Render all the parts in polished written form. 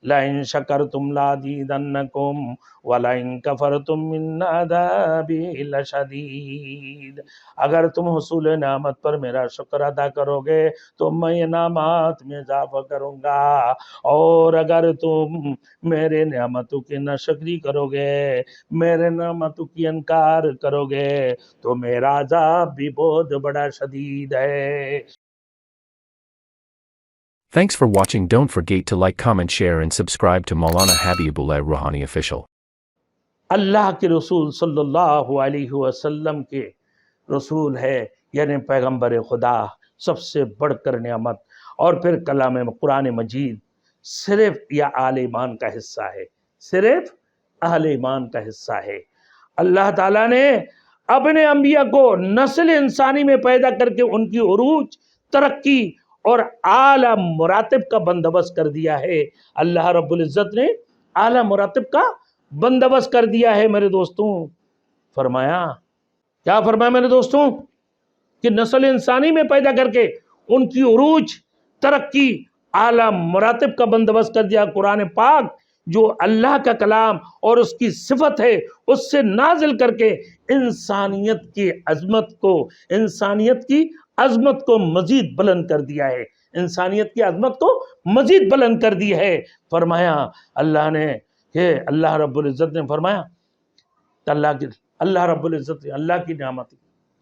لئن شکرتم لازیدنکم ولئن کفرتم من عذابی لشدید۔ اگر تم حصول نعمت پر میرا شکر ادا کرو گے تو میں انعامات میں اضافہ کروں گا، اور اگر تم میرے نعمتوں کی ناشکری کرو گے، میرے نعمتوں کی انکار کرو گے، تو میرا عذاب بھی بہت بڑا شدید ہے۔ Thanks for watching. Don't forget to like, comment, share and subscribe to Maulana Habibullah Rohani Official. اللہ کے رسول صلی اللہ علیہ وسلم کے رسول ہے، یعنی پیغمبر خدا، سب سے بڑھ کر نعمت، اور پھر کلام قرآن مجید صرف یا اہل ایمان کا حصہ ہے، صرف اہل ایمان کا حصہ ہے۔ اللہ تعالیٰ نے اپنے انبیاء کو نسل انسانی میں پیدا کر کے ان کی عروج، ترقی اور اعلیٰ مراتب کا بندوبست کر دیا ہے۔ اللہ رب العزت نے اعلیٰ مراتب کا بندوبست کر دیا ہے میرے دوستوں۔ فرمایا، کیا فرمایا میرے دوستوں؟ کہ نسل انسانی میں پیدا کر کے ان کی عروج، ترقی، اعلیٰ مراتب کا بندوبست کر دیا۔ قرآن پاک جو اللہ کا کلام اور اس کی صفت ہے، اس سے نازل کر کے انسانیت کی عظمت کو مزید بلند کر دیا ہے، انسانیت کی عظمت کو مزید بلند کر دی ہے۔ فرمایا اللہ نے کہ اللہ رب العزت نے فرمایا، اللہ رب العزت نے اللہ کی نعمت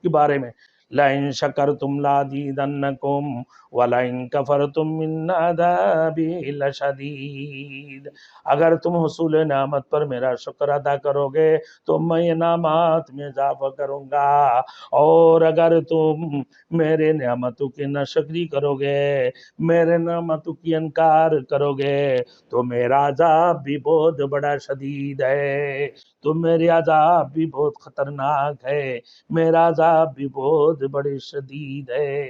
کے بارے میں، لَإِن شَكَرْتُمْ لَازِيدَنَّكُمْ وَلَئِن كَفَرْتُمْ مِنْ عَذَابِي لَشَدِيدٌ۔ اگر تم حصول نعمت پر میرا شکر ادا کرو گے تو میں انعامات میں اضافہ کروں گا، اور اگر تم میرے نعمتوں کی ناشکری کرو گے، میرے نعمتوں کی انکار کرو گے، تو میرا عذاب بھی بہت بڑا شدید ہے، تو میرے عذاب بھی بہت خطرناک ہے، میرا عذاب بھی بہت بڑی شدید ہے۔